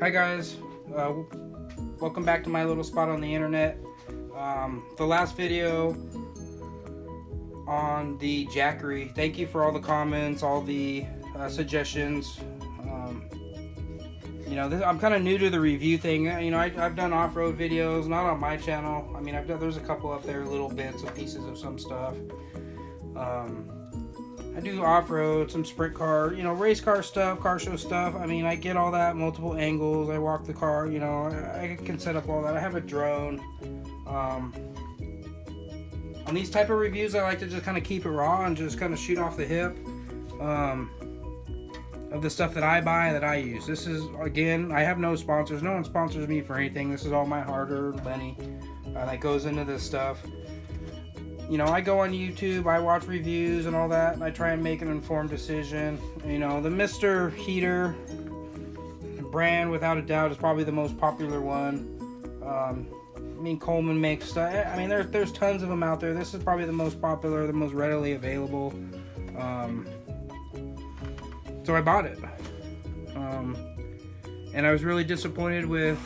Hi guys, welcome back to my little spot on the internet. The last video on the Jackery, thank you for all the comments, all the suggestions. I'm kind of new to the review thing. I've done off-road videos, not on my channel. I mean, there's a couple up there, little bits and pieces of some stuff. I do off-road, some sprint car, race car stuff, car show stuff. I mean, I get all that, multiple angles. I walk the car, I can set up all that. I have a drone. On these type of reviews, I like to just kind of keep it raw and just kind of shoot off the hip of the stuff that I buy, that I use. This is, again, I have no sponsors. No one sponsors me for anything. This is all my hard-earned money that goes into this stuff. I go on YouTube, I watch reviews and all that, and I try and make an informed decision. The Mr. Heater brand, without a doubt, is probably the most popular one. Coleman makes stuff. I mean, there's tons of them out there. This is probably the most popular, the most readily available. So I bought it. And I was really disappointed with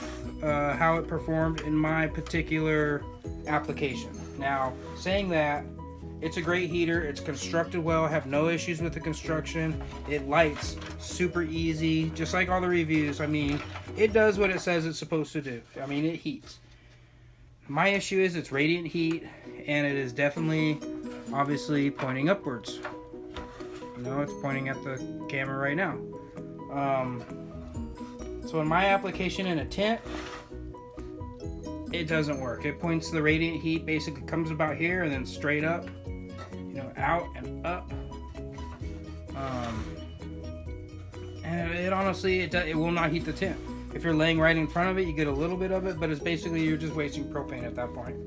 how it performed in my particular application. Now, saying that, it's a great heater. It's constructed well. I have no issues with the construction. It lights super easy, just like all the reviews. I mean, it does what it says it's supposed to do. I mean, it heats. My issue is it's radiant heat, and it is definitely, obviously, pointing upwards. It's pointing at the camera right now. So in my application in a tent, it doesn't work. It points the radiant heat, basically comes about here and then straight up, out and up. And it honestly, it will not heat the tent. If you're laying right in front of it, you get a little bit of it, but it's basically, you're just wasting propane at that point.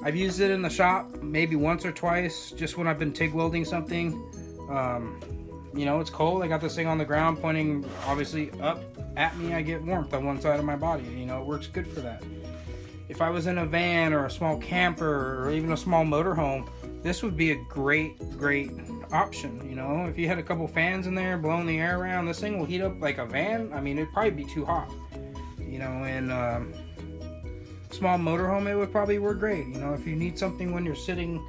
I've used it in the shop maybe once or twice, just when I've been TIG welding something. It's cold. I got this thing on the ground pointing obviously up at me. I get warmth on one side of my body. It works good for that. If I was in a van or a small camper or even a small motorhome, this would be a great option. If you had a couple fans in there blowing the air around, this thing will heat up like a van. I mean, it'd probably be too hot. In small motorhome, it would probably work great. If you need something when you're sitting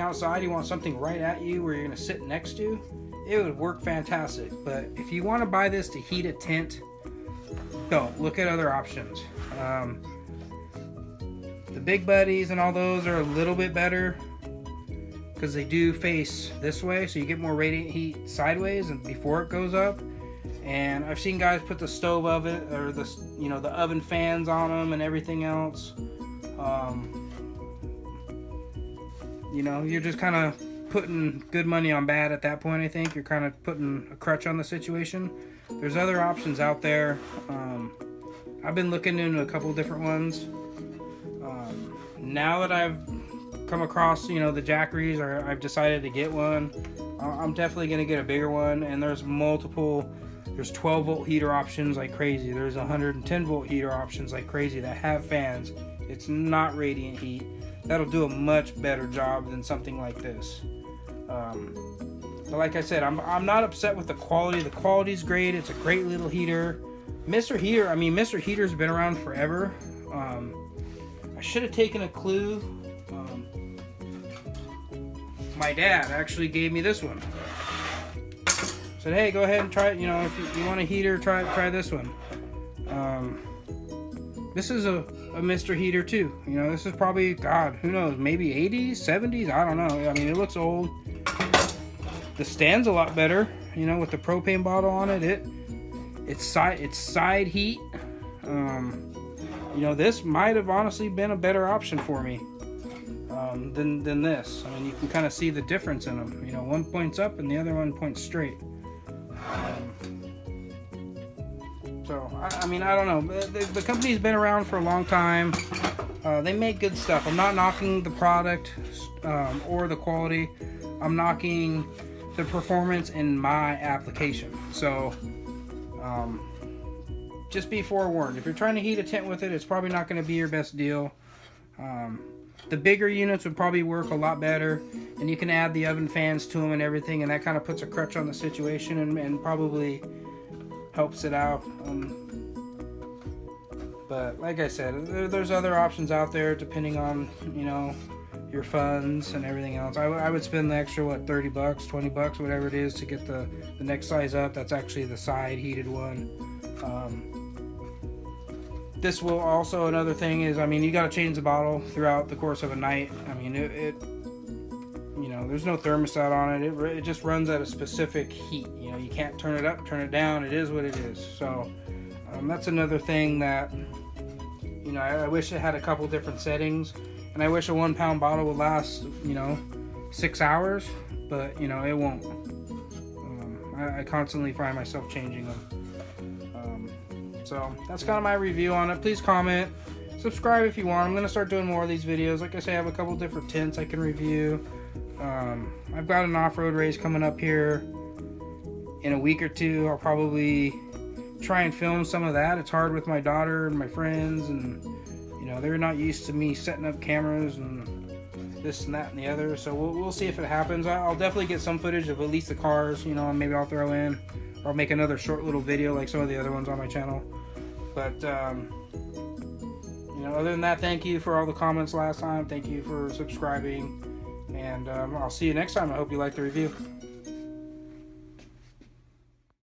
outside, you want something right at you where you're going to sit next to, it would work fantastic. But if you want to buy this to heat a tent, don't. Look at other options. The Big Buddies and all those are a little bit better because they do face this way, so you get more radiant heat sideways and before it goes up. And I've seen guys put the stove oven or the oven fans on them and everything else. You're just kind of putting good money on bad at that point. I think you're kind of putting a crutch on the situation. There's other options out there. I've been looking into a couple different ones. Now that I've come across, the Jackeries, or I've decided to get one, I'm definitely going to get a bigger one. And there's 12 volt heater options like crazy. There's 110 volt heater options like crazy that have fans. It's not radiant heat. That'll do a much better job than something like this. But like I said, I'm not upset with the quality. The quality's great. It's a great little heater. Mr. Heater's been around forever. I should have taken a clue. My dad actually gave me this one. Said, hey, go ahead and try it. If you want a heater, try this one. This is a Mr. Heater too. This is probably, God, who knows, maybe 80s, 70s, I don't know. I mean, it looks old. The stand's a lot better, with the propane bottle on it. It's side heat. This might have honestly been a better option for me than this. I mean, you can kind of see the difference in them. One points up and the other one points straight. So, I don't know. The company's been around for a long time. They make good stuff. I'm not knocking the product or the quality. I'm knocking the performance in my application. So, just be forewarned. If you're trying to heat a tent with it, it's probably not going to be your best deal. The bigger units would probably work a lot better, and you can add the oven fans to them and everything, and that kind of puts a crutch on the situation and probably helps it out. But like I said, there's other options out there depending on, you know, your funds and everything else. I would spend the extra, what, $30, $20, whatever it is, to get the next size up. That's actually the side heated one. This will also, another thing is, I mean, you got to change the bottle throughout the course of a night. I mean, it you know, there's no thermostat on it. It just runs at a specific heat. You know, you can't turn it up, turn it down. It is what it is. So that's another thing that, you know, I wish it had a couple different settings, and I wish a 1 pound bottle would last, you know, 6 hours, but you know, it won't. I constantly find myself changing them. So that's kind of my review on it. Please comment, subscribe if you want. I'm going to start doing more of these videos. Like I say, I have a couple different tents I can review. I've got an off-road race coming up here in a week or two. I'll probably try and film some of that. It's hard with my daughter and my friends, and you know, they're not used to me setting up cameras and this and that and the other. So we'll see if it happens. I'll definitely get some footage of at least the cars, you know, and maybe I'll throw in, or I'll make another short little video like some of the other ones on my channel. But you know, other than that, thank you for all the comments last time. Thank you for subscribing, and I'll see you next time. I hope you liked the review.